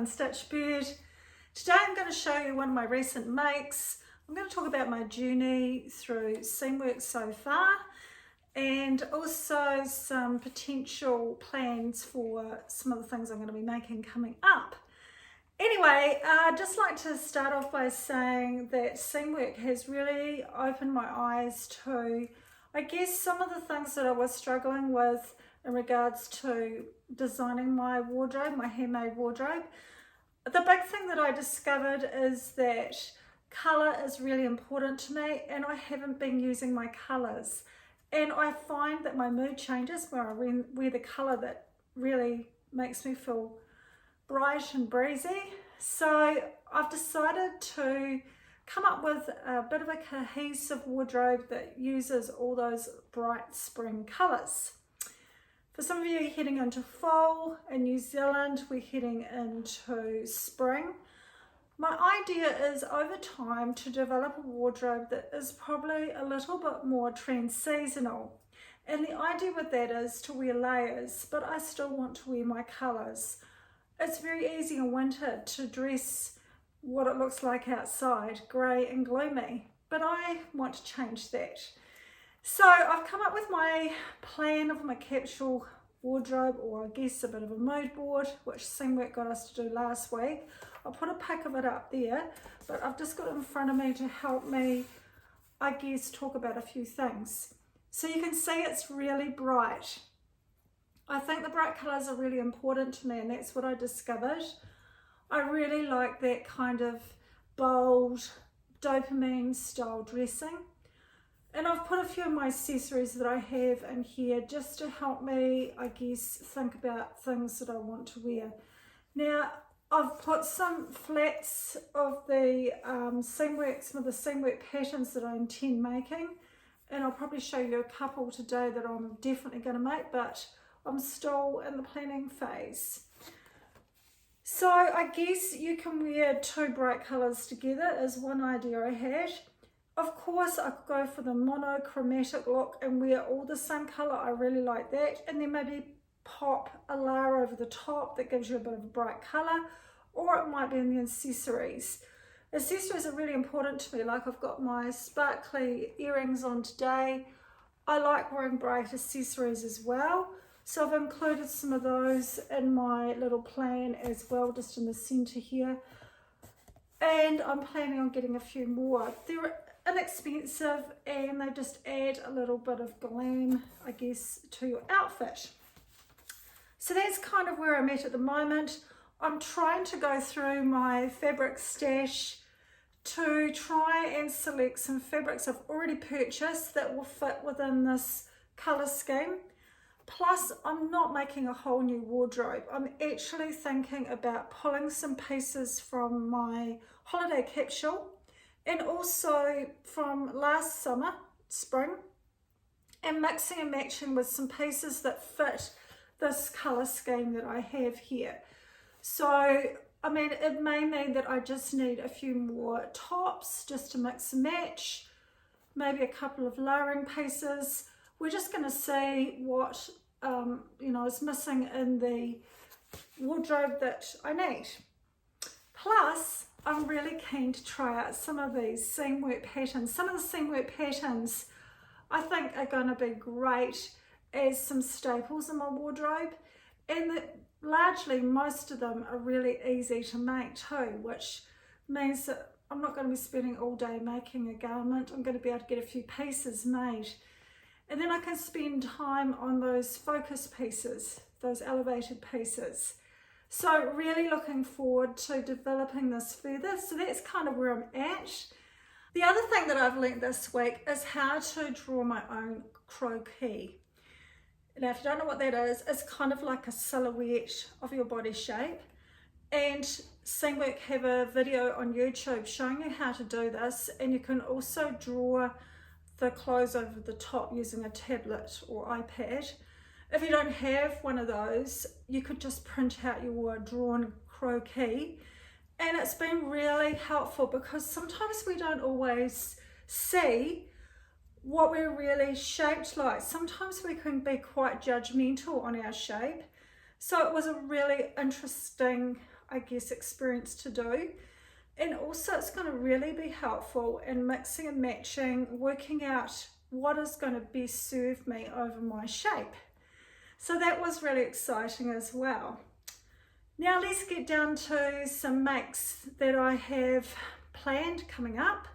Stitch Bird. Today I'm going to show you one of my recent makes. I'm going to talk about my journey through Seamwork so far and also some potential plans for some of the things I'm going to be making coming up. Anyway, I'd just like to start off by saying that Seamwork has really opened my eyes to, I guess, some of the things that I was struggling with in regards to designing my wardrobe, my handmade wardrobe. The big thing that I discovered is that colour is really important to me, and I haven't been using my colours. And I find that my mood changes when I wear the colour that really makes me feel bright and breezy. So I've decided to come up with a bit of a cohesive wardrobe that uses all those bright spring colours. For some of you heading into fall, in New Zealand we're heading into spring. My idea is over time to develop a wardrobe that is probably a little bit more trans-seasonal. And the idea with that is to wear layers, but I still want to wear my colours. It's very easy in winter to dress what it looks like outside, grey and gloomy, but I want to change that. So I've come up with my plan of my capsule wardrobe, or I guess a bit of a mood board, which Seamwork got us to do last week. I'll put a pic of it up there, but I've just got it in front of me to help me, I guess, talk about a few things. So you can see it's really bright. I think the bright colours are really important to me, and that's what I discovered. I really like that kind of bold, dopamine style dressing. And I've put a few of my accessories that I have in here just to help me, I guess, think about things that I want to wear. Now, I've put some flats of the Seamwork, some of the Seamwork patterns that I intend making, and I'll probably show you a couple today that I'm definitely going to make, but I'm still in the planning phase. So I guess you can wear two bright colours together is one idea I had. Of course, I could go for the monochromatic look and wear all the same colour. I really like that. And then maybe pop a layer over the top that gives you a bit of a bright colour, or it might be in the accessories. Accessories are really important to me. Like I've got my sparkly earrings on today. I like wearing bright accessories as well. So I've included some of those in my little plan as well, just in the centre here. And I'm planning on getting a few more. They're inexpensive and they just add a little bit of glam, I guess, to your outfit. So that's kind of where I'm at the moment. I'm trying to go through my fabric stash to try and select some fabrics I've already purchased that will fit within this colour scheme. Plus, I'm not making a whole new wardrobe. I'm actually thinking about pulling some pieces from my holiday capsule and also from last summer, spring, and mixing and matching with some pieces that fit this colour scheme that I have here. So, I mean, it may mean that I just need a few more tops just to mix and match, maybe a couple of layering pieces. We're just going to see what, is missing in the wardrobe that I need. Plus, I'm really keen to try out some of these Seamwork patterns. Some of the Seamwork patterns I think are going to be great as some staples in my wardrobe, and that largely most of them are really easy to make too, which means that I'm not going to be spending all day making a garment. I'm going to be able to get a few pieces made, and then I can spend time on those focus pieces, those elevated pieces. So really looking forward to developing this further. So that's kind of where I'm at. The other thing that I've learned this week is how to draw my own croquis. Now, if you don't know what that is, it's kind of like a silhouette of your body shape. And Seamwork have a video on YouTube showing you how to do this. And you can also draw the clothes over the top using a tablet or iPad. If you don't have one of those, you could just print out your drawn croquis. And it's been really helpful because sometimes we don't always see what we're really shaped like. Sometimes we can be quite judgmental on our shape. So it was a really interesting, I guess, experience to do. And also it's going to really be helpful in mixing and matching, working out what is going to best serve me over my shape. So that was really exciting as well. Now let's get down to some makes that I have planned coming up.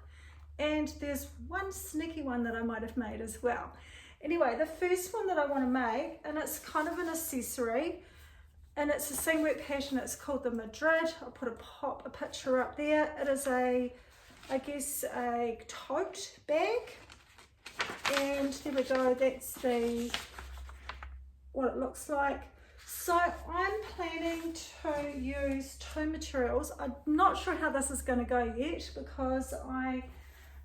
And there's one sneaky one that I might have made as well. Anyway, the first one that I want to make, and it's kind of an accessory, and it's a seamwork pattern. It's called the Madrid. I'll pop a picture up there. It is I guess a tote bag, and there we go. That's what it looks like. So I'm planning to use two materials. I'm not sure how this is going to go yet because I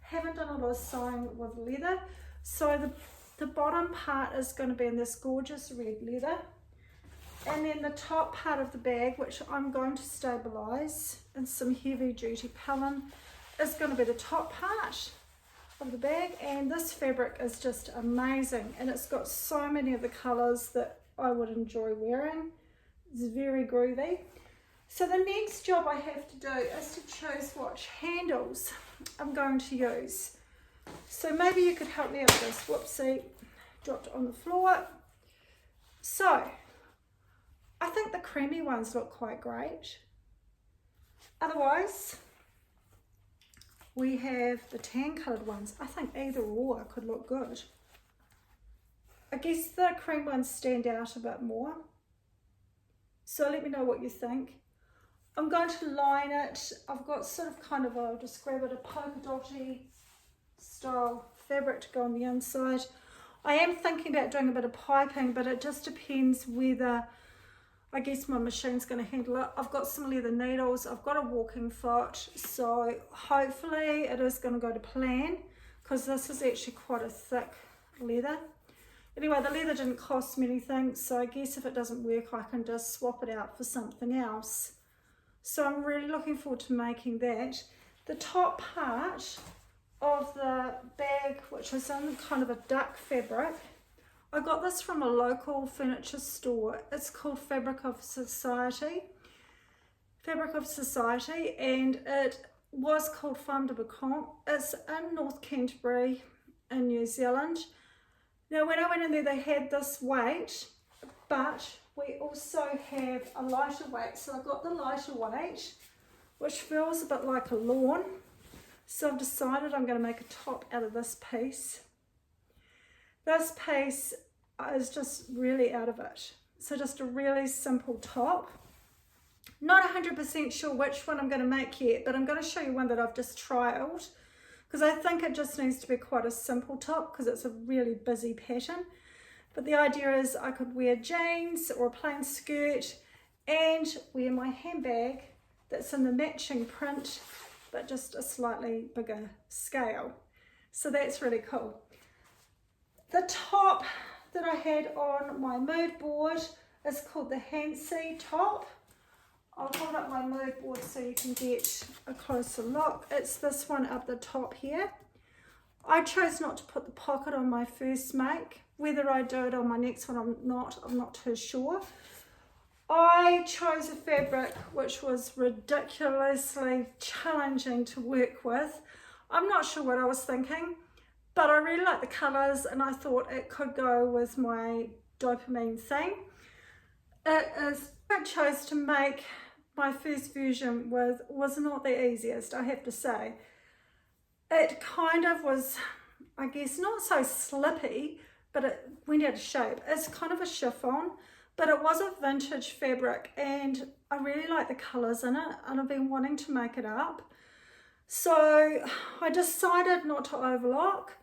haven't done a lot of sewing with leather. So the bottom part is going to be in this gorgeous red leather. And then the top part of the bag, which I'm going to stabilize in some heavy duty Pellin, is going to be the top part of the bag. And this fabric is just amazing. And it's got so many of the colors that I would enjoy wearing. It's very groovy. So the next job I have to do is to choose what handles I'm going to use. So maybe you could help me out with this. Whoopsie, dropped it on the floor. So I think the creamy ones look quite great. Otherwise, we have the tan coloured ones. I think either or could look good. I guess the cream ones stand out a bit more. So let me know what you think. I'm going to line it. I've got sort of kind of I'll just grab it, a polka dotty style fabric to go on the inside. I am thinking about doing a bit of piping, but it just depends whether, I guess, my machine's going to handle it. I've got some leather needles. I've got a walking foot. So hopefully it is going to go to plan because this is actually quite a thick leather. Anyway, the leather didn't cost me anything. So I guess if it doesn't work, I can just swap it out for something else. So I'm really looking forward to making that. The top part of the bag, which is in kind of a duck fabric, I got this from a local furniture store. It's called Fabric of Society, and it was called Femme de Bacon. It's in North Canterbury in New Zealand. Now when I went in there, they had this weight, but we also have a lighter weight. So I got the lighter weight, which feels a bit like a lawn. So I've decided I'm going to make a top out of this piece. This piece is just really out of it. So just a really simple top. Not 100% sure which one I'm going to make yet, but I'm going to show you one that I've just trialed because I think it just needs to be quite a simple top because it's a really busy pattern. But the idea is I could wear jeans or a plain skirt and wear my handbag that's in the matching print, but just a slightly bigger scale. So that's really cool. The top that I had on my mood board is called the Hansie top. I'll hold up my mood board so you can get a closer look. It's this one up the top here. I chose not to put the pocket on my first make. Whether I do it on my next one, I'm not too sure. I chose a fabric which was ridiculously challenging to work with. I'm not sure what I was thinking, but I really like the colours and I thought it could go with my dopamine theme. I chose to make my first version with was not the easiest, I have to say. It kind of was, I guess, not so slippy, but it went out of shape. It's kind of a chiffon, but it was a vintage fabric and I really like the colours in it and I've been wanting to make it up. So I decided not to overlock.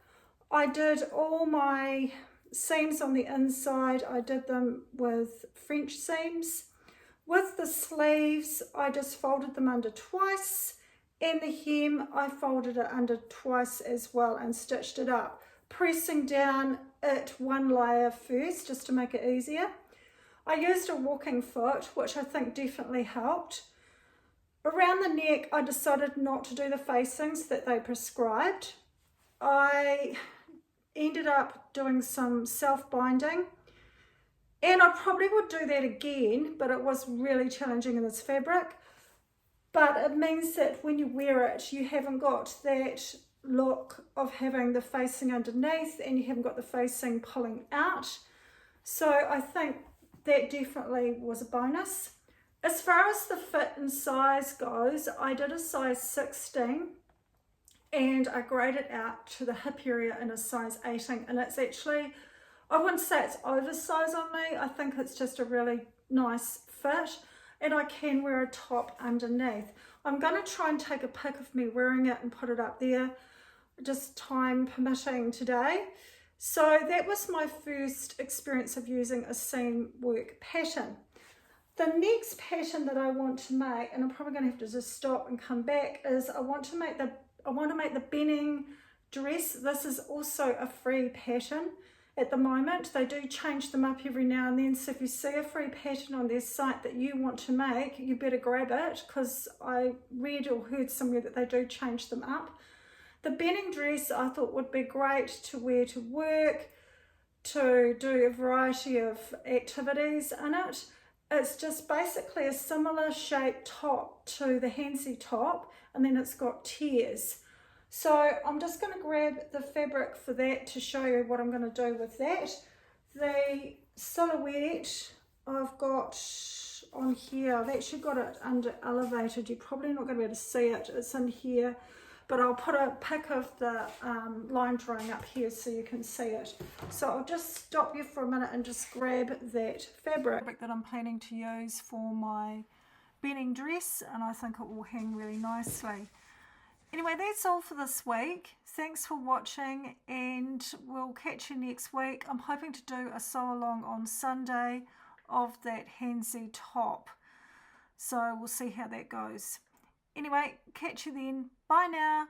I did all my seams on the inside. I did them with French seams. With the sleeves, I just folded them under twice, and the hem, I folded it under twice as well and stitched it up, pressing down it one layer first just to make it easier. I used a walking foot, which I think definitely helped. Around the neck, I decided not to do the facings that they prescribed. I ended up doing some self-binding And I probably would do that again, but it was really challenging in this fabric. But it means that when you wear it, you haven't got that look of having the facing underneath and you haven't got the facing pulling out. So I think that definitely was a bonus. As far as the fit and size goes, I did a size 16 and I graded out to the hip area in a size 18, and it's actually, I wouldn't say it's oversized on me. I think it's just a really nice fit, and I can wear a top underneath. I'm going to try and take a pic of me wearing it and put it up there, just time permitting today. So that was my first experience of using a Seamwork pattern. The next pattern that I want to make, and I'm probably going to have to just stop and come back, is I want to make the Benning dress. This is also a free pattern at the moment. They do change them up every now and then, so if you see a free pattern on their site that you want to make, you better grab it, because I read or heard somewhere that they do change them up. The Benning dress I thought would be great to wear to work, to do a variety of activities in it. It's just basically a similar shaped top to the Hansie top, and then it's got tears. So I'm just going to grab the fabric for that to show you what I'm going to do with that. The silhouette I've got on here, I've actually got it under elevated. You're probably not going to be able to see it. It's in here. But I'll put a pic of the line drawing up here so you can see it. So I'll just stop you for a minute and just grab that fabric that I'm planning to use for my Benning dress, and I think it will hang really nicely. Anyway, that's all for this week. Thanks for watching, and we'll catch you next week. I'm hoping to do a sew along on Sunday of that Hansie top. So we'll see how that goes. Anyway, catch you then. Bye now.